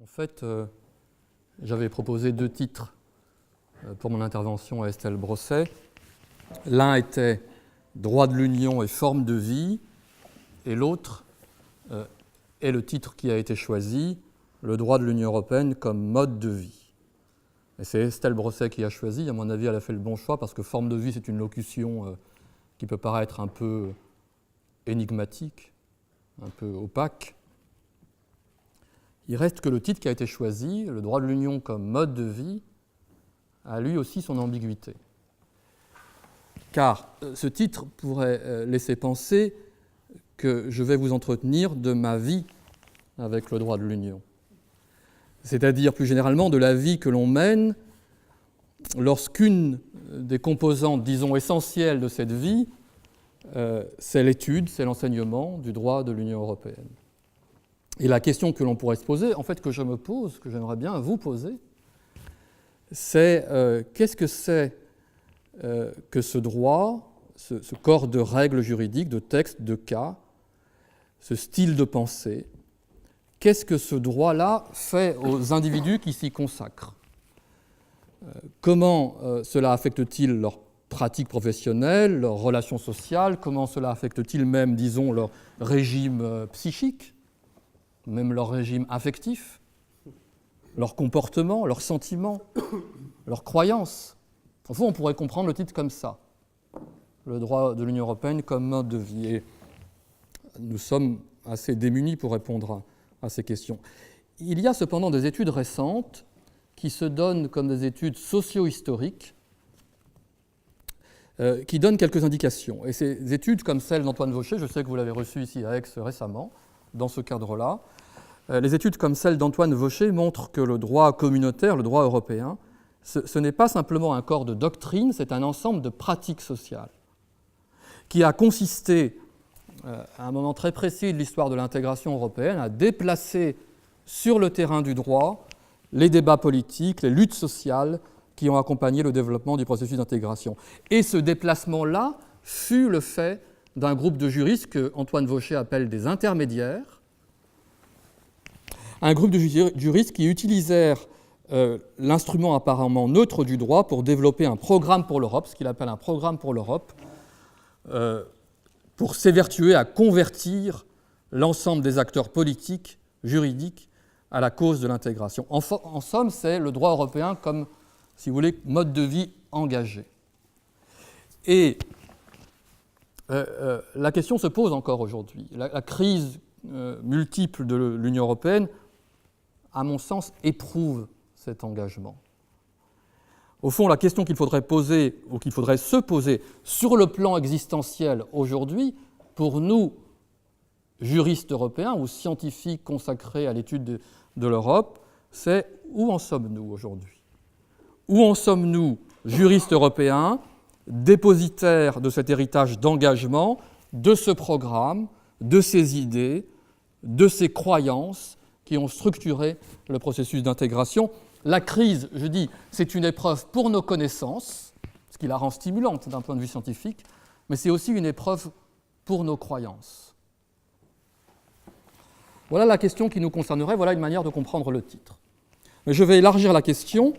En fait, j'avais proposé deux titres pour mon intervention à Estelle Brosset. L'un était « Droit de l'Union et forme de vie » et l'autre est le titre qui a été choisi, « Le droit de l'Union européenne comme mode de vie ». Et c'est Estelle Brosset qui a choisi. À mon avis, elle a fait le bon choix parce que forme de vie, c'est une locution qui peut paraître un peu énigmatique, un peu opaque. Il reste que le titre qui a été choisi, le droit de l'Union comme mode de vie, a lui aussi son ambiguïté. Car ce titre pourrait laisser penser que je vais vous entretenir de ma vie avec le droit de l'Union. C'est-à-dire plus généralement de la vie que l'on mène lorsqu'une des composantes, disons, essentielles de cette vie, c'est l'étude, c'est l'enseignement du droit de l'Union européenne. Et la question que l'on pourrait se poser, en fait que je me pose, que j'aimerais bien vous poser, c'est qu'est-ce que c'est que ce droit, ce corps de règles juridiques, de textes, de cas, ce style de pensée, qu'est-ce que ce droit-là fait aux individus qui s'y consacrent? Comment cela affecte-t-il leur pratique professionnelle, leurs relations sociales? Comment cela affecte-t-il même, disons, leur régime psychique, même leur régime affectif, leur comportement, leurs sentiments, leurs croyances? Au fond, on pourrait comprendre le titre comme ça, le droit de l'Union européenne comme mode de vie. Et nous sommes assez démunis pour répondre à ces questions. Il y a cependant des études récentes qui se donnent comme des études socio-historiques, qui donnent quelques indications. Et ces études, comme celle d'Antoine Vaucher, je sais que vous l'avez reçue ici à Aix récemment, dans ce cadre-là, les études comme celle d'Antoine Vaucher montrent que le droit communautaire, le droit européen, ce n'est pas simplement un corps de doctrine, c'est un ensemble de pratiques sociales qui a consisté, à un moment très précis de l'histoire de l'intégration européenne, à déplacer sur le terrain du droit les débats politiques, les luttes sociales qui ont accompagné le développement du processus d'intégration. Et ce déplacement-là fut le fait d'un groupe de juristes que Antoine Vaucher appelle des intermédiaires, un groupe de juristes qui utilisèrent l'instrument apparemment neutre du droit pour développer un programme pour l'Europe, ce qu'il appelle un programme pour l'Europe, pour s'évertuer à convertir l'ensemble des acteurs politiques, juridiques, à la cause de l'intégration. En somme, c'est le droit européen comme, si vous voulez, mode de vie engagé. Et la question se pose encore aujourd'hui. La crise multiple de l'Union européenne, à mon sens, éprouve cet engagement. Au fond, la question qu'il faudrait poser, ou qu'il faudrait se poser sur le plan existentiel aujourd'hui, pour nous, juristes européens ou scientifiques consacrés à l'étude de l'Europe, c'est où en sommes-nous aujourd'hui? Où en sommes-nous, juristes européens, dépositaires de cet héritage d'engagement, de ce programme, de ces idées, de ces croyances qui ont structuré le processus d'intégration? La crise, je dis, c'est une épreuve pour nos connaissances, ce qui la rend stimulante d'un point de vue scientifique, mais c'est aussi une épreuve pour nos croyances. Voilà la question qui nous concernerait, voilà une manière de comprendre le titre. Mais je vais élargir la question,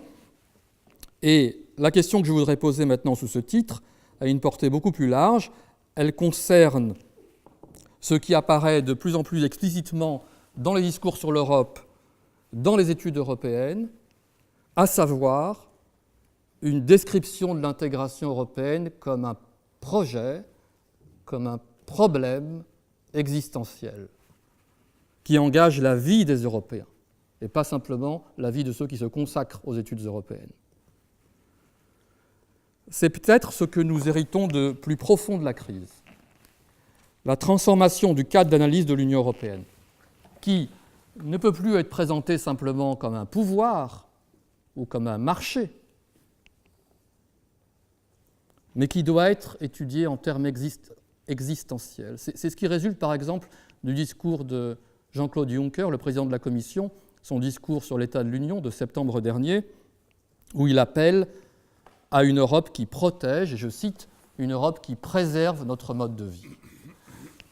et la question que je voudrais poser maintenant sous ce titre a une portée beaucoup plus large. Elle concerne ce qui apparaît de plus en plus explicitement dans les discours sur l'Europe, dans les études européennes, à savoir une description de l'intégration européenne comme un projet, comme un problème existentiel qui engage la vie des Européens et pas simplement la vie de ceux qui se consacrent aux études européennes. C'est peut-être ce que nous héritons de plus profond de la crise, la transformation du cadre d'analyse de l'Union européenne, qui ne peut plus être présenté simplement comme un pouvoir ou comme un marché, mais qui doit être étudié en termes existentiels. C'est ce qui résulte, par exemple, du discours de Jean-Claude Juncker, le président de la Commission, son discours sur l'état de l'Union de septembre dernier, où il appelle à une Europe qui protège, et je cite, une Europe qui préserve notre mode de vie.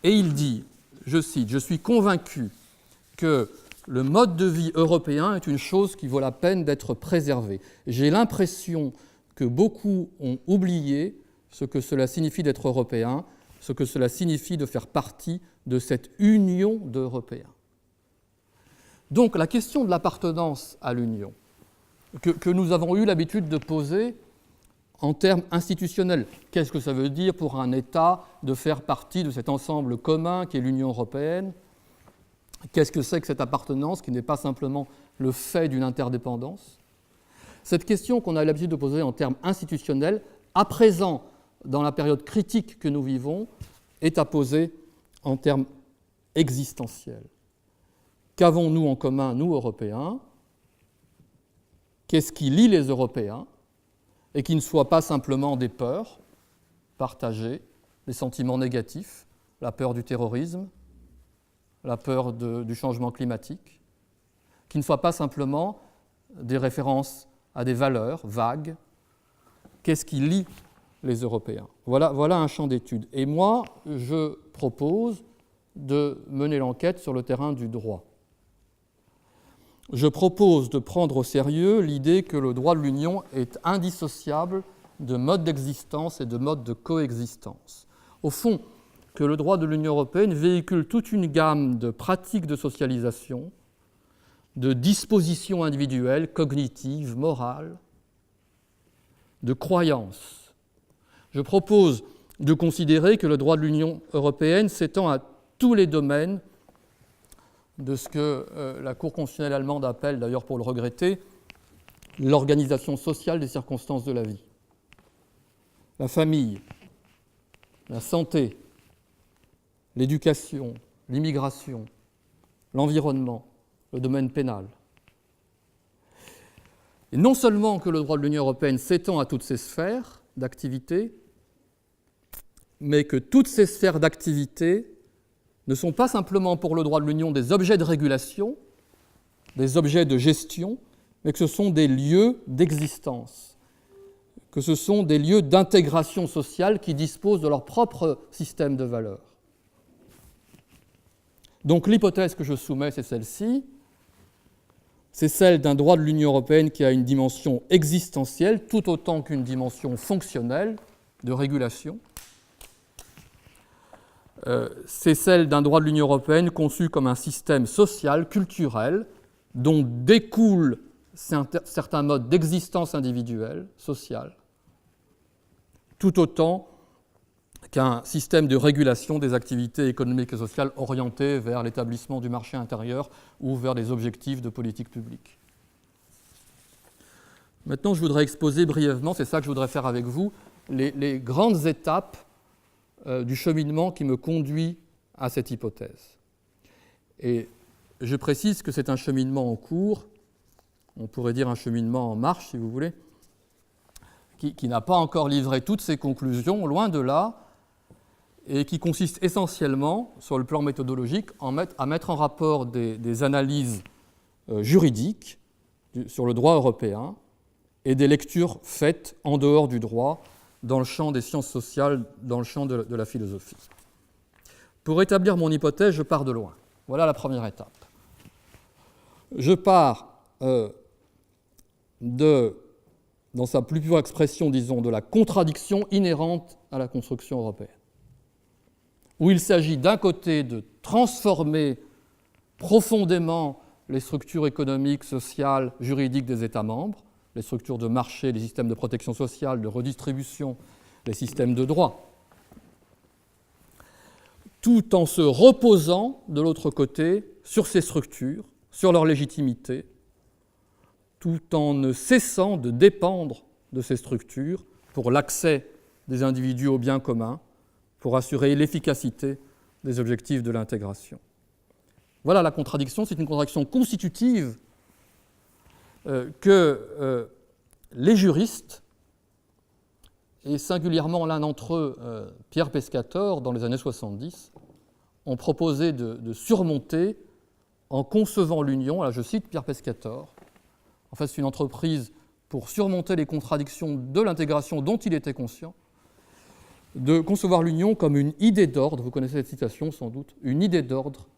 Et il dit, je cite, « Je suis convaincu que le mode de vie européen est une chose qui vaut la peine d'être préservée. J'ai l'impression que beaucoup ont oublié ce que cela signifie d'être européen, ce que cela signifie de faire partie de cette union d'Européens. Donc la question de l'appartenance à l'Union, que nous avons eu l'habitude de poser en termes institutionnels. Qu'est-ce que ça veut dire pour un État de faire partie de cet ensemble commun qui est l'Union européenne ? Qu'est-ce que c'est que cette appartenance qui n'est pas simplement le fait d'une interdépendance ? Cette question qu'on a l'habitude de poser en termes institutionnels, à présent, dans la période critique que nous vivons, est à poser en termes existentiels. Qu'avons-nous en commun, nous, Européens ? Qu'est-ce qui lie les Européens ? Et qui ne soit pas simplement des peurs partagées, des sentiments négatifs, la peur du terrorisme, la peur du changement climatique, qui ne soit pas simplement des références à des valeurs vagues. Qu'est-ce qui lie les Européens ? Voilà un champ d'étude. Et moi, je propose de mener l'enquête sur le terrain du droit. Je propose de prendre au sérieux l'idée que le droit de l'Union est indissociable de mode d'existence et de mode de coexistence. Au fond, que le droit de l'Union européenne véhicule toute une gamme de pratiques de socialisation, de dispositions individuelles, cognitives, morales, de croyances. Je propose de considérer que le droit de l'Union européenne s'étend à tous les domaines de ce que la Cour constitutionnelle allemande appelle, d'ailleurs pour le regretter, l'organisation sociale des circonstances de la vie. La famille, la santé, l'éducation, l'immigration, l'environnement, le domaine pénal. Et non seulement que le droit de l'Union européenne s'étend à toutes ces sphères d'activité, mais que toutes ces sphères d'activité ne sont pas simplement pour le droit de l'Union des objets de régulation, des objets de gestion, mais que ce sont des lieux d'existence, que ce sont des lieux d'intégration sociale qui disposent de leur propre système de valeurs. Donc l'hypothèse que je soumets, c'est celle-ci, c'est celle d'un droit de l'Union européenne qui a une dimension existentielle tout autant qu'une dimension fonctionnelle de régulation. C'est celle d'un droit de l'Union européenne conçu comme un système social, culturel, dont découlent certains modes d'existence individuelle, sociale, tout autant qu'un système de régulation des activités économiques et sociales orientées vers l'établissement du marché intérieur ou vers des objectifs de politique publique. Maintenant, je voudrais exposer brièvement, c'est ça que je voudrais faire avec vous, les grandes étapes du cheminement qui me conduit à cette hypothèse. Et je précise que c'est un cheminement en cours, on pourrait dire un cheminement en marche, si vous voulez, qui n'a pas encore livré toutes ses conclusions, loin de là, et qui consiste essentiellement, sur le plan méthodologique, à mettre en rapport des analyses juridiques sur le droit européen et des lectures faites en dehors du droit, dans le champ des sciences sociales, dans le champ de la philosophie. Pour établir mon hypothèse, je pars de loin. Voilà la première étape. Je pars dans sa plus pure expression, disons, de la contradiction inhérente à la construction européenne, où il s'agit d'un côté de transformer profondément les structures économiques, sociales, juridiques des États membres, les structures de marché, les systèmes de protection sociale, de redistribution, les systèmes de droit, tout en se reposant, de l'autre côté, sur ces structures, sur leur légitimité, tout en ne cessant de dépendre de ces structures pour l'accès des individus au bien commun, pour assurer l'efficacité des objectifs de l'intégration. Voilà la contradiction, c'est une contradiction constitutive que les juristes, et singulièrement l'un d'entre eux, Pierre Pescator, dans les années 70, ont proposé de surmonter en concevant l'union, là je cite Pierre Pescator, en fait c'est une entreprise pour surmonter les contradictions de l'intégration dont il était conscient, de concevoir l'union comme une idée d'ordre, vous connaissez cette citation sans doute, une idée d'ordre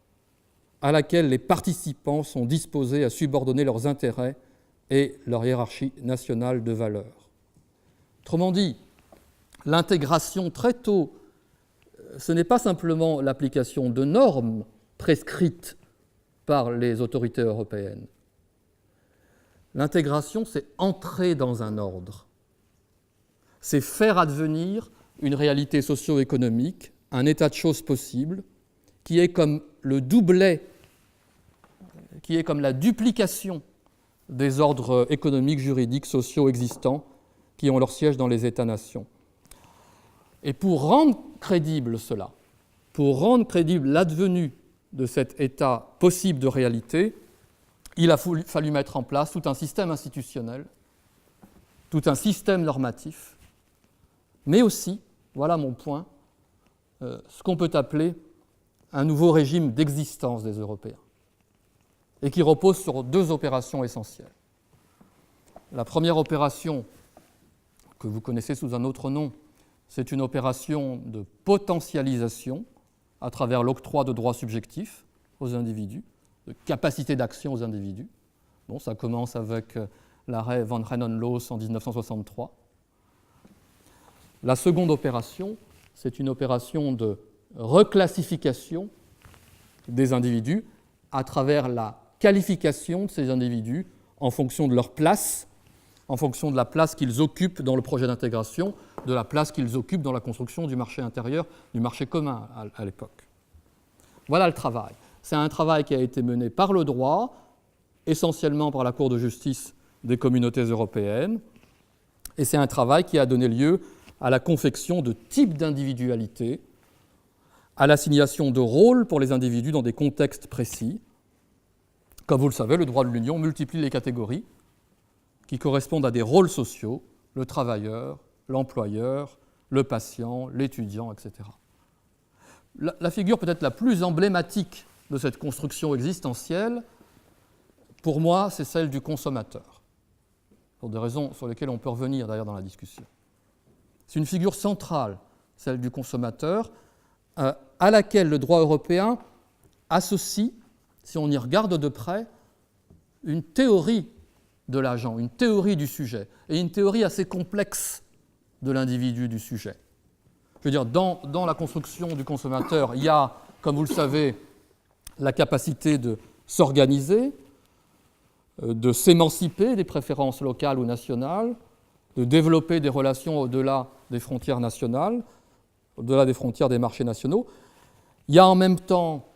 à laquelle les participants sont disposés à subordonner leurs intérêts et leur hiérarchie nationale de valeurs. Autrement dit, l'intégration très tôt, ce n'est pas simplement l'application de normes prescrites par les autorités européennes. L'intégration, c'est entrer dans un ordre. C'est faire advenir une réalité socio-économique, un état de choses possible, qui est comme le doublet, qui est comme la duplication des ordres économiques, juridiques, sociaux existants qui ont leur siège dans les États-nations. Et pour rendre crédible cela, pour rendre crédible l'advenue de cet état possible de réalité, il a fallu mettre en place tout un système institutionnel, tout un système normatif, mais aussi, voilà mon point, ce qu'on peut appeler un nouveau régime d'existence des Européens, et qui repose sur deux opérations essentielles. La première opération, que vous connaissez sous un autre nom, c'est une opération de potentialisation à travers l'octroi de droits subjectifs aux individus, de capacité d'action aux individus. Bon, ça commence avec l'arrêt Van Renen-Loos en 1963. La seconde opération, c'est une opération de reclassification des individus à travers la qualification de ces individus en fonction de leur place, en fonction de la place qu'ils occupent dans le projet d'intégration, de la place qu'ils occupent dans la construction du marché intérieur, du marché commun à l'époque. Voilà le travail. C'est un travail qui a été mené par le droit, essentiellement par la Cour de justice des communautés européennes, et c'est un travail qui a donné lieu à la confection de types d'individualité, à l'assignation de rôles pour les individus dans des contextes précis. Comme vous le savez, le droit de l'Union multiplie les catégories qui correspondent à des rôles sociaux, le travailleur, l'employeur, le patient, l'étudiant, etc. La figure peut-être la plus emblématique de cette construction existentielle, pour moi, c'est celle du consommateur, pour des raisons sur lesquelles on peut revenir d'ailleurs dans la discussion. C'est une figure centrale, celle du consommateur, à laquelle le droit européen associe, si on y regarde de près, une théorie de l'agent, une théorie du sujet, et une théorie assez complexe de l'individu du sujet. Je veux dire, dans la construction du consommateur, il y a, comme vous le savez, la capacité de s'organiser, de s'émanciper des préférences locales ou nationales, de développer des relations au-delà des frontières nationales, au-delà des frontières des marchés nationaux. Il y a en même temps,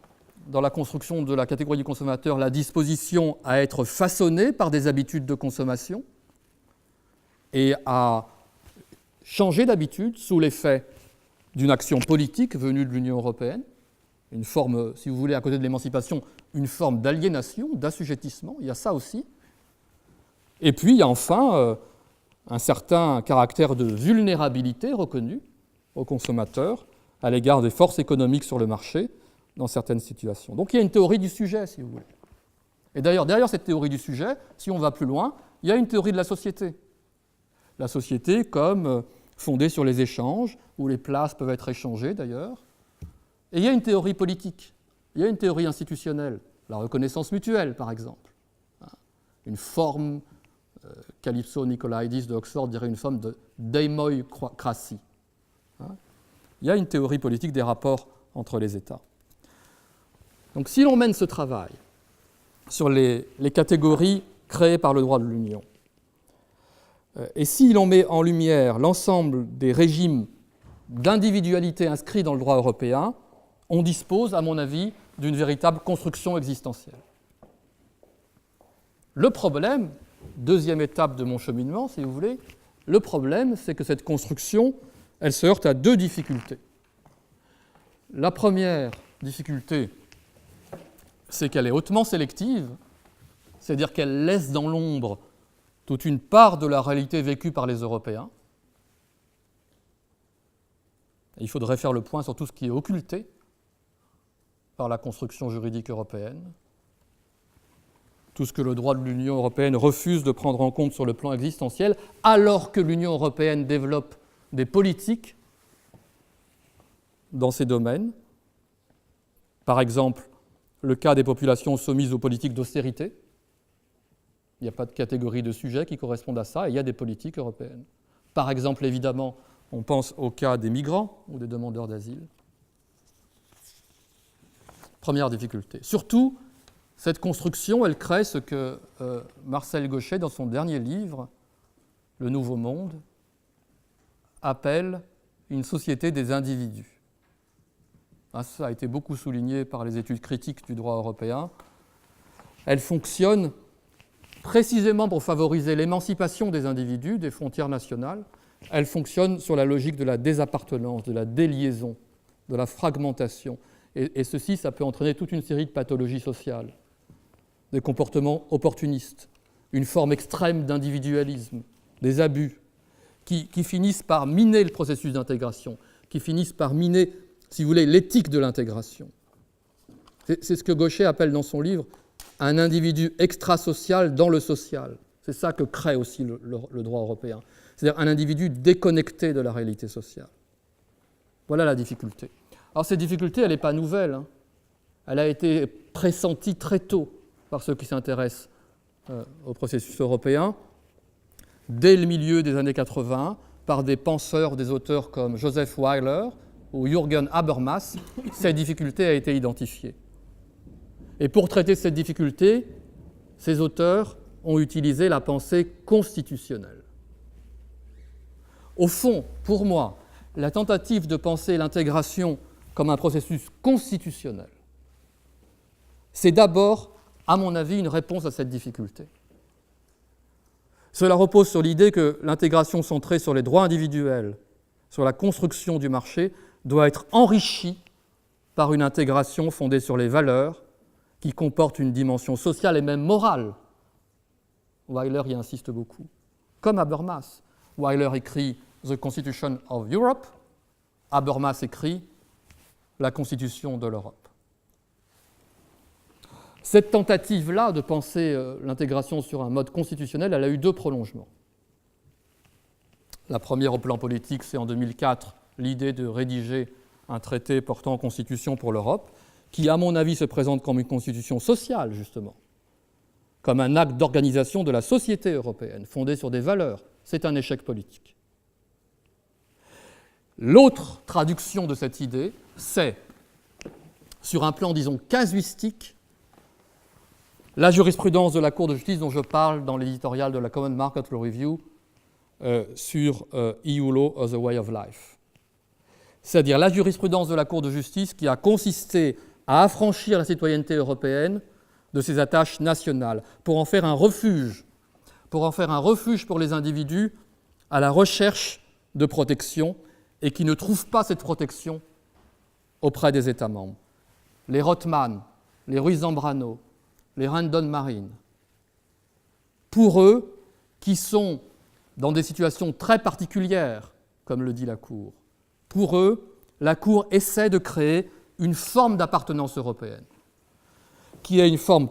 dans la construction de la catégorie du consommateur, la disposition à être façonné par des habitudes de consommation et à changer d'habitude sous l'effet d'une action politique venue de l'Union européenne, une forme, si vous voulez, à côté de l'émancipation, une forme d'aliénation, d'assujettissement, il y a ça aussi. Et puis, il y a enfin un certain caractère de vulnérabilité reconnu aux consommateurs à l'égard des forces économiques sur le marché dans certaines situations. Donc il y a une théorie du sujet, si vous voulez. Et d'ailleurs, derrière cette théorie du sujet, si on va plus loin, il y a une théorie de la société. La société comme fondée sur les échanges, où les places peuvent être échangées d'ailleurs. Et il y a une théorie politique, il y a une théorie institutionnelle, la reconnaissance mutuelle par exemple. Une forme, Calypso Nicolaïdis de Oxford dirait une forme de démoïcratie. Il y a une théorie politique des rapports entre les États. Donc si l'on mène ce travail sur les catégories créées par le droit de l'Union, et si l'on met en lumière l'ensemble des régimes d'individualité inscrits dans le droit européen, on dispose, à mon avis, d'une véritable construction existentielle. Le problème, deuxième étape de mon cheminement, si vous voulez, le problème, c'est que cette construction, elle se heurte à deux difficultés. La première difficulté, c'est qu'elle est hautement sélective, c'est-à-dire qu'elle laisse dans l'ombre toute une part de la réalité vécue par les Européens. Il faudrait faire le point sur tout ce qui est occulté par la construction juridique européenne, tout ce que le droit de l'Union européenne refuse de prendre en compte sur le plan existentiel, alors que l'Union européenne développe des politiques dans ces domaines. Par exemple, le cas des populations soumises aux politiques d'austérité. Il n'y a pas de catégorie de sujets qui correspondent à ça, et il y a des politiques européennes. Par exemple, évidemment, on pense au cas des migrants ou des demandeurs d'asile. Première difficulté. Surtout, cette construction, elle crée ce que Marcel Gauchet, dans son dernier livre, Le Nouveau Monde, appelle une société des individus. Ça a été beaucoup souligné par les études critiques du droit européen. Elle fonctionne précisément pour favoriser l'émancipation des individus des frontières nationales. Elle fonctionne sur la logique de la désappartenance, de la déliaison, de la fragmentation. Et ceci, ça peut entraîner toute une série de pathologies sociales, des comportements opportunistes, une forme extrême d'individualisme, des abus, qui finissent par miner le processus d'intégration, qui finissent par miner, si vous voulez, l'éthique de l'intégration. C'est ce que Gauchet appelle dans son livre un individu extrasocial dans le social. C'est ça que crée aussi le droit européen. C'est-à-dire un individu déconnecté de la réalité sociale. Voilà la difficulté. Alors cette difficulté, elle n'est pas nouvelle. Hein. Elle a été pressentie très tôt par ceux qui s'intéressent au processus européen, dès le milieu des années 80, par des penseurs, des auteurs comme Joseph Weiler ou Jürgen Habermas. Cette difficulté a été identifiée. Et pour traiter cette difficulté, ces auteurs ont utilisé la pensée constitutionnelle. Au fond, pour moi, la tentative de penser l'intégration comme un processus constitutionnel, c'est d'abord, à mon avis, une réponse à cette difficulté. Cela repose sur l'idée que l'intégration centrée sur les droits individuels, sur la construction du marché, doit être enrichie par une intégration fondée sur les valeurs qui comporte une dimension sociale et même morale. Weiler y insiste beaucoup. Comme Habermas. Weiler écrit « The Constitution of Europe », Habermas écrit « La Constitution de l'Europe ». Cette tentative-là de penser l'intégration sur un mode constitutionnel, elle a eu deux prolongements. La première au plan politique, c'est en 2004 l'idée de rédiger un traité portant constitution pour l'Europe, qui, à mon avis, se présente comme une constitution sociale, justement, comme un acte d'organisation de la société européenne, fondée sur des valeurs. C'est un échec politique. L'autre traduction de cette idée, c'est, sur un plan, disons, casuistique, la jurisprudence de la Cour de justice dont je parle dans l'éditorial de la Common Market Law Review sur EU Law as a Way of Life. C'est-à-dire la jurisprudence de la Cour de justice qui a consisté à affranchir la citoyenneté européenne de ses attaches nationales, pour en faire un refuge pour les individus à la recherche de protection et qui ne trouvent pas cette protection auprès des États membres. Les Rothman, les Ruiz Zambrano, les Randon Marine, pour eux, qui sont dans des situations très particulières, comme le dit la Cour, pour eux, la Cour essaie de créer une forme d'appartenance européenne, qui est une forme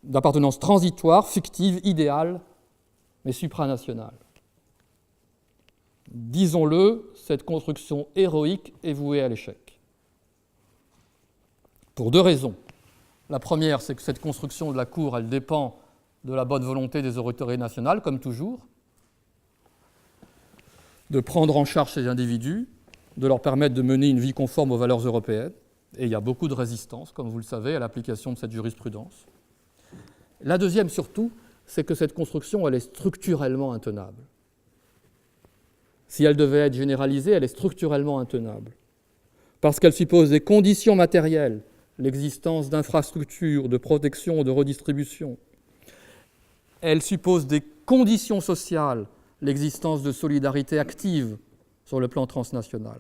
d'appartenance transitoire, fictive, idéale, mais supranationale. Disons-le, cette construction héroïque est vouée à l'échec. Pour deux raisons. La première, c'est que cette construction de la Cour, elle dépend de la bonne volonté des autorités nationales, comme toujours, de prendre en charge ces individus, de leur permettre de mener une vie conforme aux valeurs européennes. Et il y a beaucoup de résistance, comme vous le savez, à l'application de cette jurisprudence. La deuxième, surtout, c'est que cette construction, elle est structurellement intenable. Si elle devait être généralisée, elle est structurellement intenable. Parce qu'elle suppose des conditions matérielles, l'existence d'infrastructures, de protection, de redistribution. Elle suppose des conditions sociales, l'existence de solidarité active sur le plan transnational.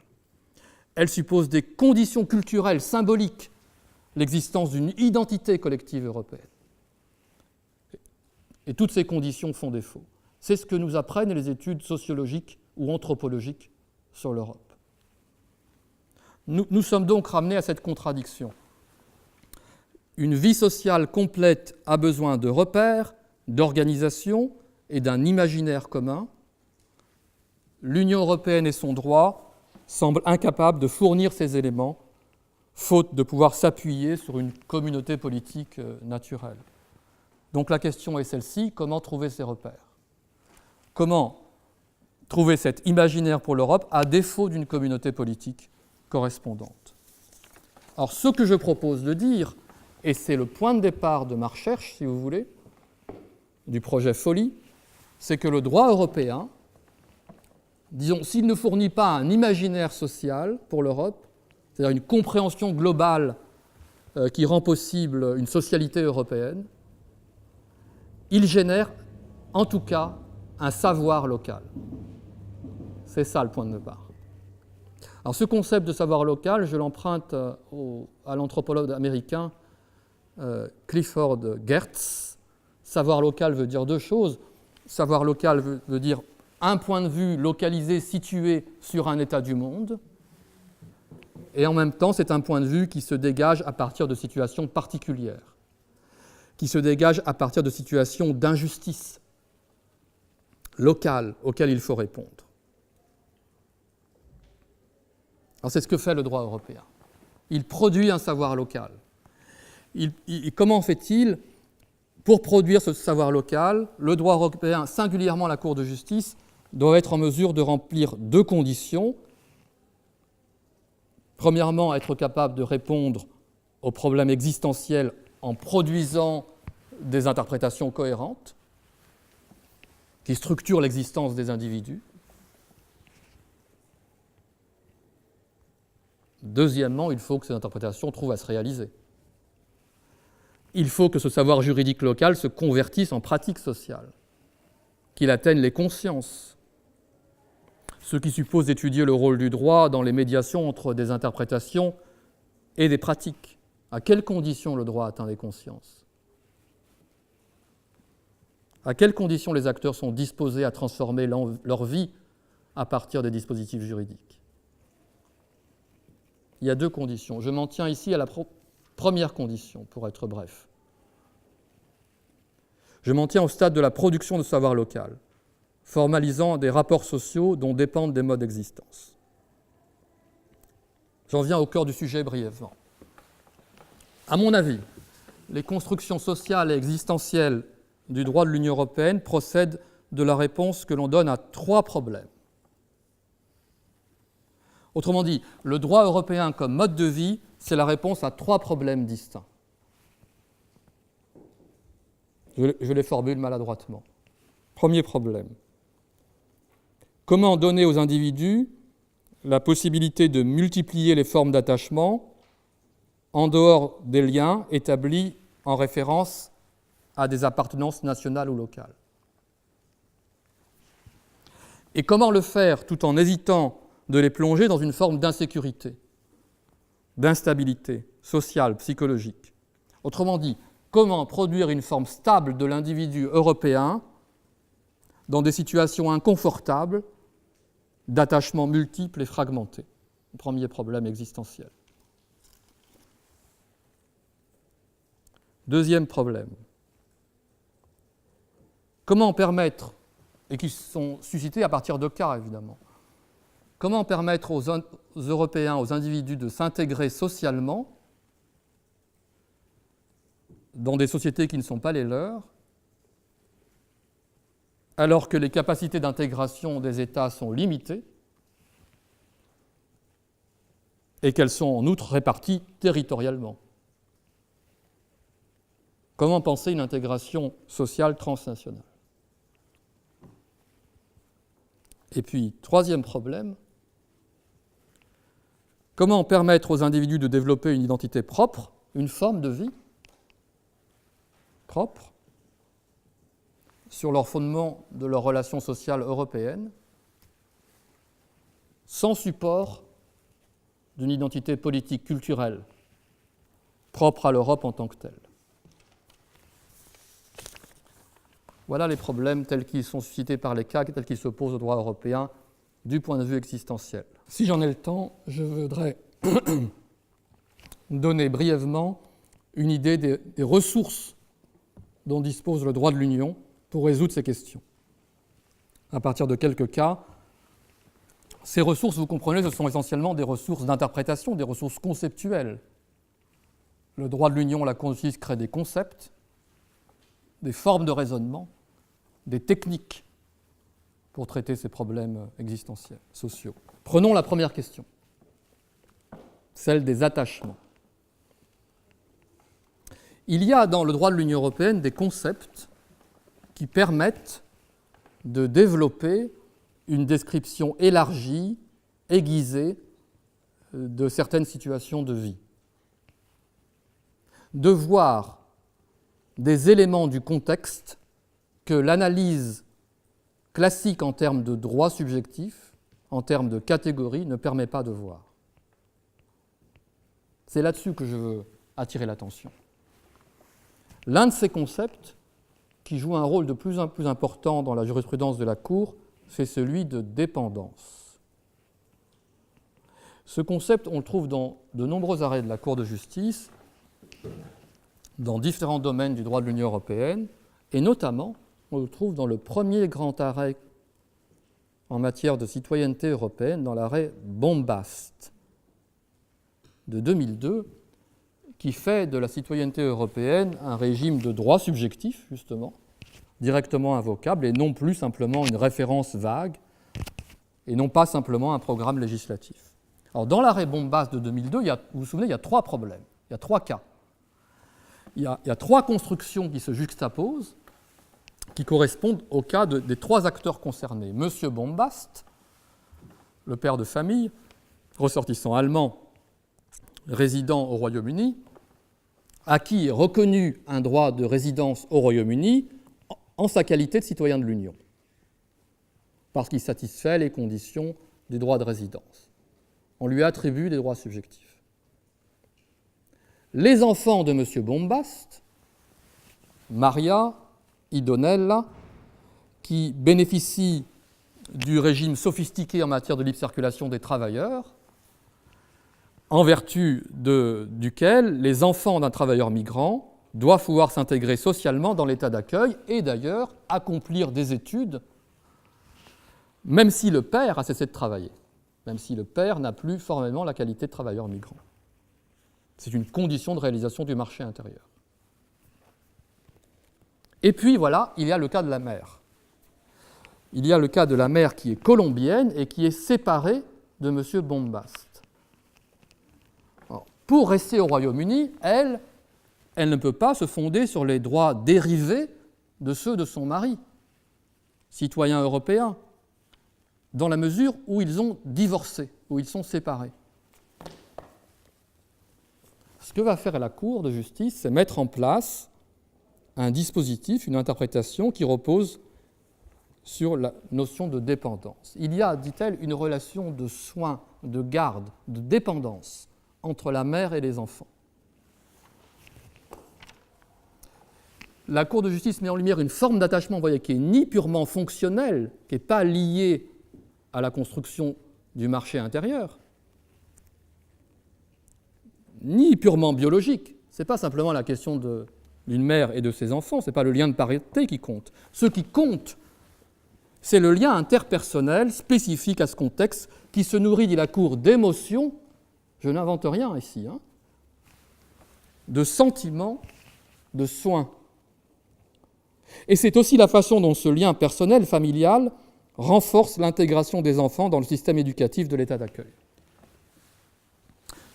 Elle suppose des conditions culturelles, symboliques, l'existence d'une identité collective européenne. Et toutes ces conditions font défaut. C'est ce que nous apprennent les études sociologiques ou anthropologiques sur l'Europe. Nous sommes donc ramenés à cette contradiction. Une vie sociale complète a besoin de repères, d'organisation et d'un imaginaire commun. L'Union européenne et son droit semblent incapables de fournir ces éléments faute de pouvoir s'appuyer sur une communauté politique naturelle. Donc la question est celle-ci, comment trouver ces repères? Comment trouver cet imaginaire pour l'Europe à défaut d'une communauté politique correspondante? Alors ce que je propose de dire, et c'est le point de départ de ma recherche, si vous voulez, du projet Folly, c'est que le droit européen, disons, s'il ne fournit pas un imaginaire social pour l'Europe, c'est-à-dire une compréhension globale qui rend possible une socialité européenne, il génère en tout cas un savoir local. C'est ça le point de départ. Alors ce concept de savoir local, je l'emprunte à l'anthropologue américain Clifford Geertz. Savoir local veut dire deux choses. Savoir local veut dire un point de vue localisé, situé sur un état du monde. Et en même temps, c'est un point de vue qui se dégage à partir de situations particulières, qui se dégage à partir de situations d'injustice locale auxquelles il faut répondre. Alors c'est ce que fait le droit européen. Il produit un savoir local. Comment fait-il? Pour produire ce savoir local, le droit européen, singulièrement la Cour de justice, doit être en mesure de remplir deux conditions. Premièrement, être capable de répondre aux problèmes existentiels en produisant des interprétations cohérentes qui structurent l'existence des individus. Deuxièmement, il faut que ces interprétations trouvent à se réaliser. Il faut que ce savoir juridique local se convertisse en pratique sociale, qu'il atteigne les consciences, ce qui suppose d'étudier le rôle du droit dans les médiations entre des interprétations et des pratiques. À quelles conditions le droit atteint les consciences? À quelles conditions les acteurs sont disposés à transformer leur vie à partir des dispositifs juridiques? Il y a deux conditions. Je m'en tiens ici à la première condition, pour être bref. Je m'en tiens au stade de la production de savoir local, formalisant des rapports sociaux dont dépendent des modes d'existence. J'en viens au cœur du sujet brièvement. À mon avis, les constructions sociales et existentielles du droit de l'Union européenne procèdent de la réponse que l'on donne à trois problèmes. Autrement dit, le droit européen comme mode de vie, c'est la réponse à trois problèmes distincts. Je les formule maladroitement. Premier problème. Comment donner aux individus la possibilité de multiplier les formes d'attachement en dehors des liens établis en référence à des appartenances nationales ou locales? Et comment le faire tout en évitant de les plonger dans une forme d'insécurité, d'instabilité sociale, psychologique? Autrement dit, comment produire une forme stable de l'individu européen dans des situations inconfortables d'attachements multiples et fragmentés? Premier problème existentiel. Deuxième problème. Comment permettre, et qui sont suscités à partir de cas évidemment, comment permettre aux Européens, aux individus de s'intégrer socialement dans des sociétés qui ne sont pas les leurs, alors que les capacités d'intégration des États sont limitées et qu'elles sont en outre réparties territorialement? Comment penser une intégration sociale transnationale? Et puis, troisième problème, comment permettre aux individus de développer une identité propre, une forme de vie propre, sur leur fondement de leurs relations sociales européennes, sans support d'une identité politique culturelle propre à l'Europe en tant que telle? Voilà les problèmes tels qu'ils sont suscités par les cas, tels qu'ils se posent au droit européen du point de vue existentiel. Si j'en ai le temps, je voudrais donner brièvement une idée des ressources dont dispose le droit de l'Union pour résoudre ces questions, à partir de quelques cas Ces ressources, vous comprenez, ce sont essentiellement des ressources d'interprétation, des ressources conceptuelles. Le droit de l'Union, la Constitution crée des concepts, des formes de raisonnement, des techniques pour traiter ces problèmes existentiels, sociaux. Prenons la première question, celle des attachements. Il y a dans le droit de l'Union européenne des concepts qui permettent de développer une description élargie, aiguisée de certaines situations de vie. De voir des éléments du contexte que l'analyse classique en termes de droit subjectif, en termes de catégorie, ne permet pas de voir. C'est là-dessus que je veux attirer l'attention. L'un de ces concepts, qui joue un rôle de plus en plus important dans la jurisprudence de la Cour, c'est celui de dépendance. Ce concept, on le trouve dans de nombreux arrêts de la Cour de justice, dans différents domaines du droit de l'Union européenne, et notamment, on le trouve dans le premier grand arrêt en matière de citoyenneté européenne, dans l'arrêt Bombast de 2002, qui fait de la citoyenneté européenne un régime de droit subjectif, justement, directement invocable, et non plus simplement une référence vague, et non pas simplement un programme législatif. Alors, dans l'arrêt Bombast de 2002, vous vous souvenez, il y a trois problèmes, il y a trois cas. Il y a trois constructions qui se juxtaposent, qui correspondent au cas des trois acteurs concernés. Monsieur Bombast, le père de famille, ressortissant allemand, résident au Royaume-Uni, à qui est reconnu un droit de résidence au Royaume-Uni en sa qualité de citoyen de l'Union, parce qu'il satisfait les conditions du droit de résidence. On lui attribue des droits subjectifs. Les enfants de M. Bombast, Maria, Idonella, qui bénéficient du régime sophistiqué en matière de libre circulation des travailleurs, en vertu duquel les enfants d'un travailleur migrant doivent pouvoir s'intégrer socialement dans l'état d'accueil et d'ailleurs accomplir des études, même si le père a cessé de travailler, même si le père n'a plus formellement la qualité de travailleur migrant. C'est une condition de réalisation du marché intérieur. Et puis voilà, il y a le cas de la mère. Il y a le cas de la mère qui est colombienne et qui est séparée de M. Bombast. Alors, pour rester au Royaume-Uni, elle ne peut pas se fonder sur les droits dérivés de ceux de son mari, citoyen européen, dans la mesure où ils ont divorcé, où ils sont séparés. Ce que va faire la Cour de justice, c'est mettre en place un dispositif, une interprétation qui repose sur la notion de dépendance. Il y a, dit-elle, une relation de soins, de garde, de dépendance entre la mère et les enfants. La Cour de justice met en lumière une forme d'attachement, vous voyez, qui n'est ni purement fonctionnelle, qui n'est pas liée à la construction du marché intérieur, ni purement biologique. Ce n'est pas simplement la question d'une mère et de ses enfants, ce n'est pas le lien de parenté qui compte. Ce qui compte, c'est le lien interpersonnel spécifique à ce contexte qui se nourrit, dit la Cour, d'émotions, je n'invente rien ici, de sentiments, de soins. Et c'est aussi la façon dont ce lien personnel, familial, renforce l'intégration des enfants dans le système éducatif de l'état d'accueil.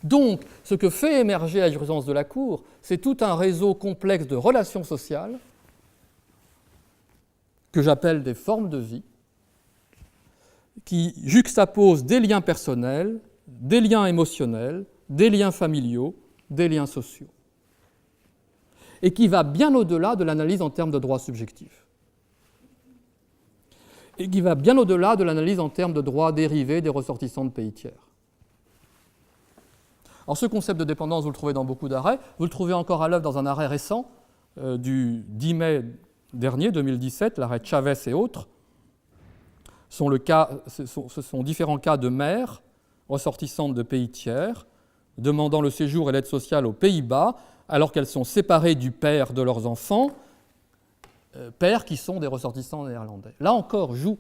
Donc, ce que fait émerger la jurisprudence de la Cour, c'est tout un réseau complexe de relations sociales que j'appelle des formes de vie, qui juxtaposent des liens personnels, des liens émotionnels, des liens familiaux, des liens sociaux, et qui va bien au-delà de l'analyse en termes de droit subjectif, et qui va bien au-delà de l'analyse en termes de droits dérivés des ressortissants de pays tiers. Alors ce concept de dépendance, vous le trouvez dans beaucoup d'arrêts, vous le trouvez encore à l'œuvre dans un arrêt récent du 10 mai dernier, 2017, l'arrêt Chavez et autres. Ce sont différents cas de mères ressortissantes de pays tiers, demandant le séjour et l'aide sociale aux Pays-Bas, alors qu'elles sont séparées du père de leurs enfants, pères qui sont des ressortissants néerlandais. Là encore, joue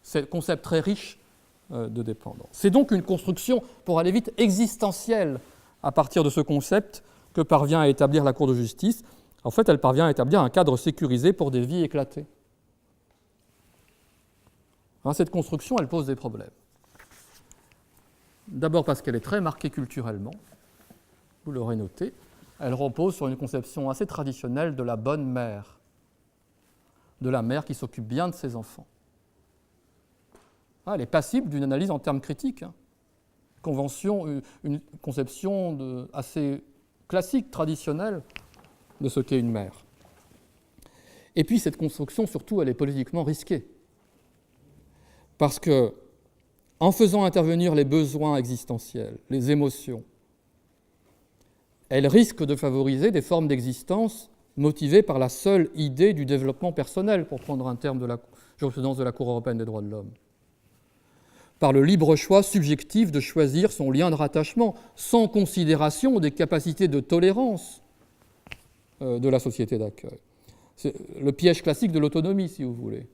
ce concept très riche de dépendance. C'est donc une construction, pour aller vite, existentielle à partir de ce concept que parvient à établir la Cour de justice. En fait, elle parvient à établir un cadre sécurisé pour des vies éclatées. Cette construction, elle pose des problèmes. D'abord parce qu'elle est très marquée culturellement, vous l'aurez noté. Elle repose sur une conception assez traditionnelle de la bonne mère, de la mère qui s'occupe bien de ses enfants. Elle est passible d'une analyse en termes critiques. Une conception assez classique, traditionnelle, de ce qu'est une mère. Et puis cette construction, surtout, elle est politiquement risquée. Parce que, en faisant intervenir les besoins existentiels, les émotions, elle risque de favoriser des formes d'existence motivées par la seule idée du développement personnel, pour prendre un terme de la jurisprudence de la Cour européenne des droits de l'homme. Par le libre choix subjectif de choisir son lien de rattachement, sans considération des capacités de tolérance de la société d'accueil. C'est le piège classique de l'autonomie, si vous voulez,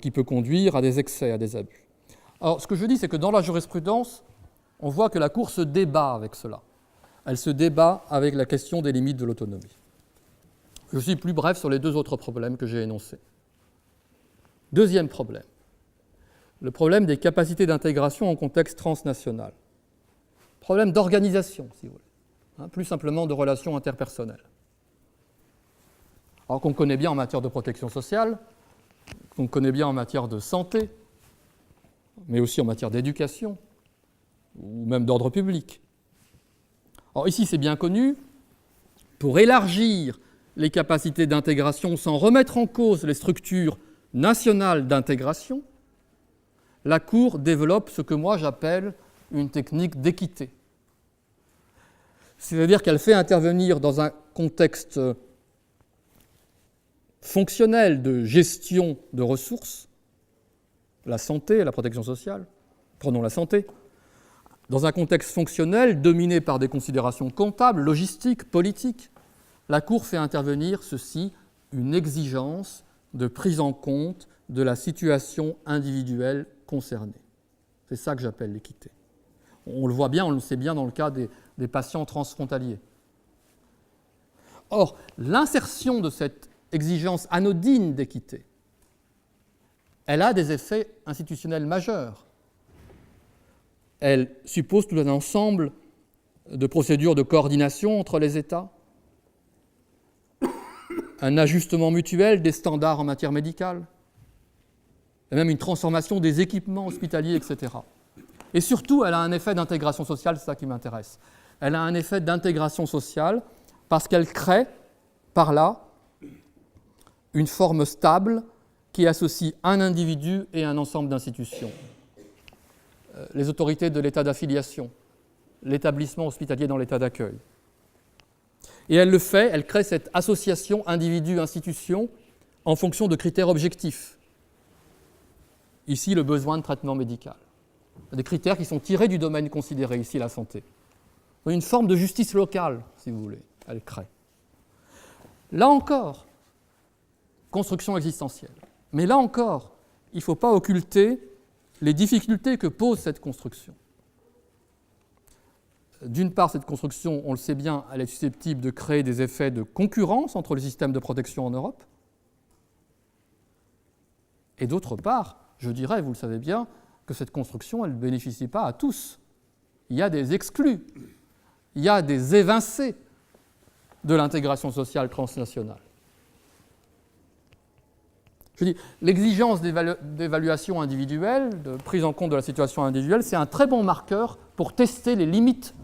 qui peut conduire à des excès, à des abus. Alors, ce que je dis, c'est que dans la jurisprudence, on voit que la Cour se débat avec cela. Elle se débat avec la question des limites de l'autonomie. Je suis plus bref sur les deux autres problèmes que j'ai énoncés. Deuxième problème, le problème des capacités d'intégration en contexte transnational. Problème d'organisation, si vous voulez, plus simplement de relations interpersonnelles. Alors qu'on connaît bien en matière de protection sociale, qu'on connaît bien en matière de santé, mais aussi en matière d'éducation, ou même d'ordre public. Alors ici, c'est bien connu, pour élargir les capacités d'intégration sans remettre en cause les structures nationales d'intégration, la Cour développe ce que moi j'appelle une technique d'équité. C'est-à-dire qu'elle fait intervenir dans un contexte fonctionnel de gestion de ressources, la santé, la protection sociale, prenons la santé, dans un contexte fonctionnel dominé par des considérations comptables, logistiques, politiques, la Cour fait intervenir ceci, une exigence de prise en compte de la situation individuelle concernée. C'est ça que j'appelle l'équité. On le voit bien, on le sait bien dans le cas des patients transfrontaliers. Or, l'insertion de cette exigence anodine d'équité, elle a des effets institutionnels majeurs. Elle suppose tout un ensemble de procédures de coordination entre les États, un ajustement mutuel des standards en matière médicale, et même une transformation des équipements hospitaliers, etc. Et surtout, elle a un effet d'intégration sociale, c'est ça qui m'intéresse. Elle a un effet d'intégration sociale parce qu'elle crée, par là, une forme stable qui associe un individu et un ensemble d'institutions. Les autorités de l'état d'affiliation, l'établissement hospitalier dans l'état d'accueil. Et elle le fait, elle crée cette association individu-institution en fonction de critères objectifs. Ici, le besoin de traitement médical. Des critères qui sont tirés du domaine considéré, ici la santé. Une forme de justice locale, si vous voulez, elle crée. Là encore, construction existentielle. Mais là encore, il ne faut pas occulter les difficultés que pose cette construction. D'une part, cette construction, on le sait bien, elle est susceptible de créer des effets de concurrence entre les systèmes de protection en Europe. Et d'autre part, je dirais, vous le savez bien, que cette construction, elle ne bénéficie pas à tous. Il y a des exclus, il y a des évincés de l'intégration sociale transnationale. Je dis, l'exigence d'évaluation individuelle, de prise en compte de la situation individuelle, c'est un très bon marqueur pour tester les limites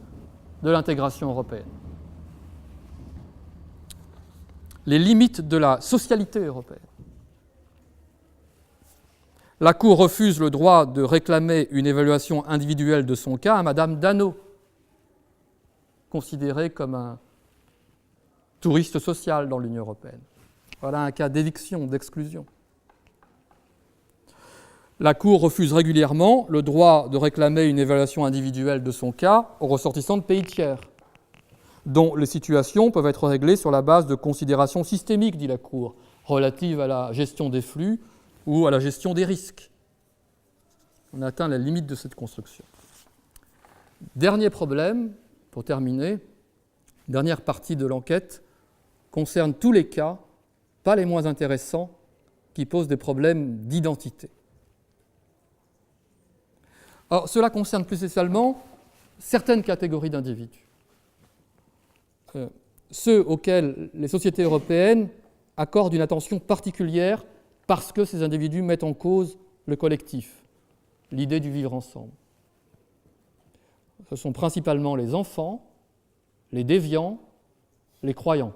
de l'intégration européenne. Les limites de la socialité européenne. La Cour refuse le droit de réclamer une évaluation individuelle de son cas à Madame Dano, considérée comme un touriste social dans l'Union européenne. Voilà un cas d'éviction, d'exclusion. La Cour refuse régulièrement le droit de réclamer une évaluation individuelle de son cas aux ressortissants de pays tiers, dont les situations peuvent être réglées sur la base de considérations systémiques, dit la Cour, relatives à la gestion des flux ou à la gestion des risques. On a atteint la limite de cette construction. Dernier problème, pour terminer, dernière partie de l'enquête, concerne tous les cas, pas les moins intéressants, qui posent des problèmes d'identité. Alors, cela concerne plus spécialement certaines catégories d'individus. Ceux auxquels les sociétés européennes accordent une attention particulière parce que ces individus mettent en cause le collectif, l'idée du vivre ensemble. Ce sont principalement les enfants, les déviants, les croyants.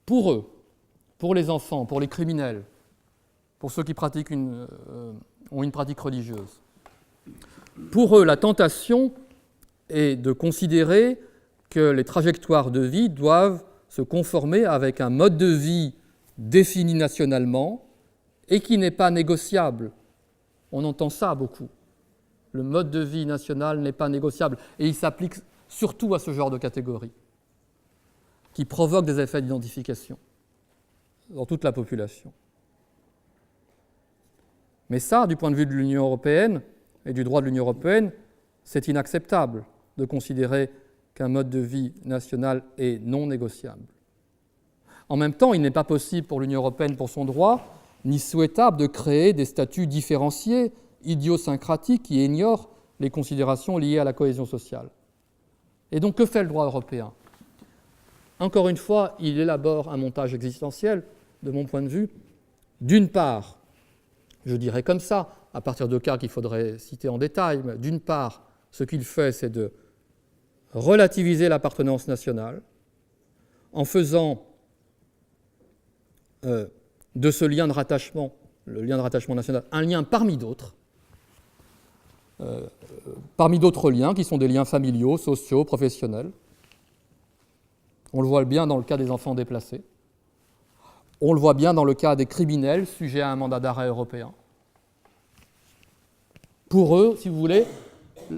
Pour eux, pour les enfants, pour les criminels, pour ceux qui pratiquent ont une pratique religieuse, pour eux, la tentation est de considérer que les trajectoires de vie doivent se conformer avec un mode de vie défini nationalement et qui n'est pas négociable. On entend ça beaucoup. Le mode de vie national n'est pas négociable et il s'applique surtout à ce genre de catégories qui provoquent des effets d'identification dans toute la population. Mais ça, du point de vue de l'Union européenne et du droit de l'Union européenne, c'est inacceptable de considérer qu'un mode de vie national est non négociable. En même temps, il n'est pas possible pour l'Union européenne, pour son droit, ni souhaitable de créer des statuts différenciés, idiosyncratiques, qui ignorent les considérations liées à la cohésion sociale. Et donc, que fait le droit européen ? Encore une fois, il élabore un montage existentiel, de mon point de vue. D'une part, je dirais comme ça, à partir de cas qu'il faudrait citer en détail, mais d'une part, ce qu'il fait, c'est de relativiser l'appartenance nationale en faisant de ce lien de rattachement, le lien de rattachement national, un lien parmi d'autres liens qui sont des liens familiaux, sociaux, professionnels. On le voit bien dans le cas des enfants déplacés. On le voit bien dans le cas des criminels sujets à un mandat d'arrêt européen. Pour eux, si vous voulez,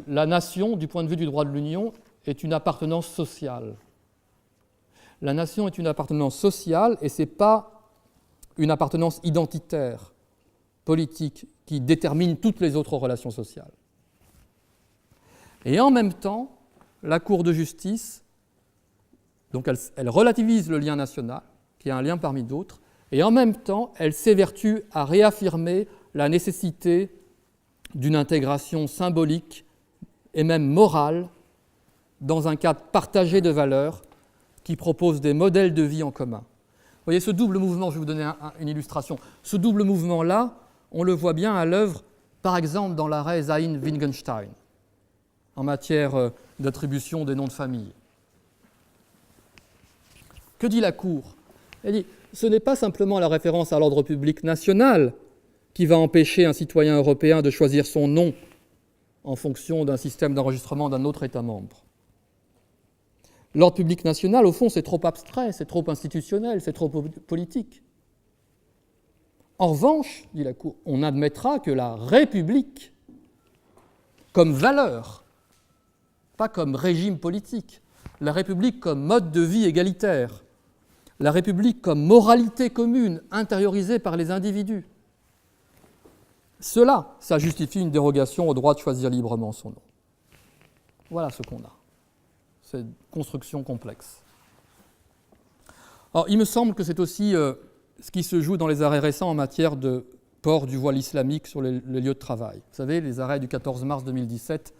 la nation, du point de vue du droit de l'Union, est une appartenance sociale. La nation est une appartenance sociale et ce n'est pas une appartenance identitaire, politique, qui détermine toutes les autres relations sociales. Et en même temps, la Cour de justice, donc elle relativise le lien national, qui est un lien parmi d'autres, et en même temps, elle s'évertue à réaffirmer la nécessité d'une intégration symbolique et même morale dans un cadre partagé de valeurs qui propose des modèles de vie en commun. Vous voyez, ce double mouvement, je vais vous donner une illustration, ce double mouvement-là, on le voit bien à l'œuvre, par exemple, dans l'arrêt Sayn-Wittgenstein, en matière d'attribution des noms de famille. Que dit la Cour ? Elle dit, ce n'est pas simplement la référence à l'ordre public national qui va empêcher un citoyen européen de choisir son nom en fonction d'un système d'enregistrement d'un autre État membre. L'ordre public national, au fond, c'est trop abstrait, c'est trop institutionnel, c'est trop politique. En revanche, dit la Cour, on admettra que la République, comme valeur, pas comme régime politique, la République comme mode de vie égalitaire, la République comme moralité commune intériorisée par les individus, cela, ça justifie une dérogation au droit de choisir librement son nom. Voilà ce qu'on a. C'est une construction complexe. Alors, il me semble que c'est aussi ce qui se joue dans les arrêts récents en matière de port du voile islamique sur les lieux de travail. Vous savez, les arrêts du 14 mars 2017,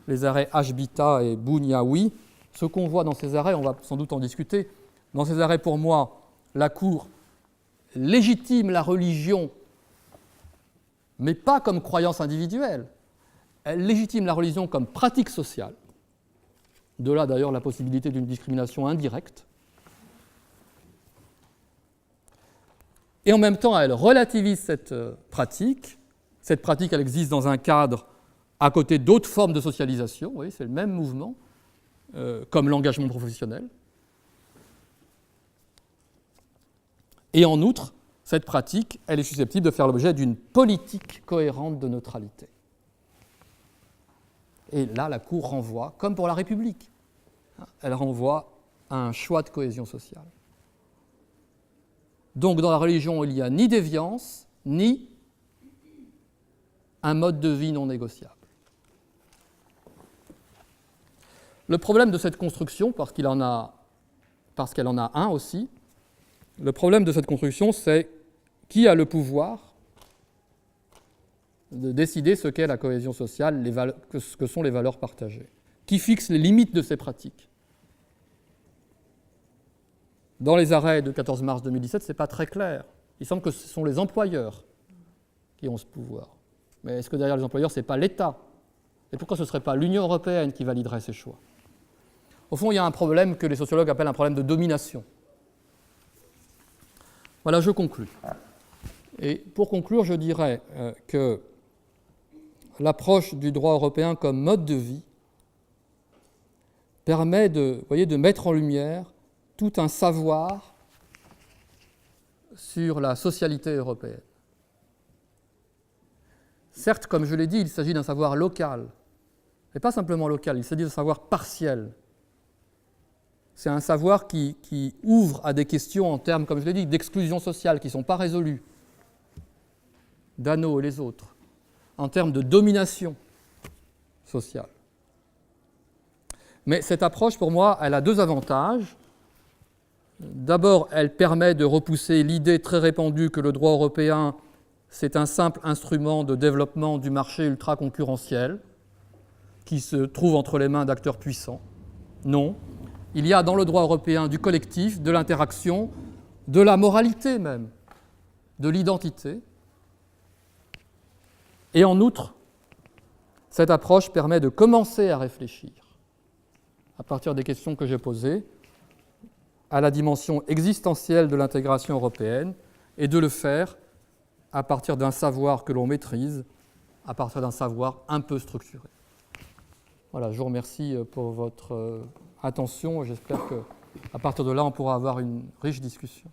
les arrêts Ashbita et Bouniaoui, ce qu'on voit dans ces arrêts, on va sans doute en discuter, dans ces arrêts, pour moi, la Cour légitime la religion, mais pas comme croyance individuelle. Elle légitime la religion comme pratique sociale. De là, d'ailleurs, la possibilité d'une discrimination indirecte. Et en même temps, elle relativise cette pratique. Cette pratique, elle existe dans un cadre à côté d'autres formes de socialisation. Vous voyez, c'est le même mouvement, comme l'engagement professionnel. Et en outre, cette pratique, elle est susceptible de faire l'objet d'une politique cohérente de neutralité. Et là, la Cour renvoie, comme pour la République, elle renvoie à un choix de cohésion sociale. Donc, dans la religion, il n'y a ni déviance, ni un mode de vie non négociable. Le problème de cette construction, parce qu'elle en a un aussi, le problème de cette construction, c'est qui a le pouvoir de décider ce qu'est la cohésion sociale, ce que sont les valeurs partagées. Qui fixe les limites de ces pratiques? Dans les arrêts de 14 mars 2017, ce n'est pas très clair. Il semble que ce sont les employeurs qui ont ce pouvoir. Mais est-ce que derrière les employeurs, ce n'est pas l'État? Et pourquoi ce ne serait pas l'Union européenne qui validerait ces choix? Au fond, il y a un problème que les sociologues appellent un problème de domination. Voilà, je conclus. Et pour conclure, je dirais que l'approche du droit européen comme mode de vie permet de mettre en lumière tout un savoir sur la socialité européenne. Certes, comme je l'ai dit, il s'agit d'un savoir local, mais pas simplement local, il s'agit d'un savoir partiel. C'est un savoir qui ouvre à des questions en termes, comme je l'ai dit, d'exclusion sociale qui ne sont pas résolues, Dano et les autres, en termes de domination sociale. Mais cette approche, pour moi, elle a deux avantages. D'abord, elle permet de repousser l'idée très répandue que le droit européen, c'est un simple instrument de développement du marché ultra-concurrentiel qui se trouve entre les mains d'acteurs puissants. Non. Il y a dans le droit européen du collectif, de l'interaction, de la moralité même, de l'identité. Et en outre, cette approche permet de commencer à réfléchir, à partir des questions que j'ai posées, à la dimension existentielle de l'intégration européenne et de le faire à partir d'un savoir que l'on maîtrise, à partir d'un savoir un peu structuré. Voilà, je vous remercie pour votre attention et j'espère qu'à partir de là, on pourra avoir une riche discussion.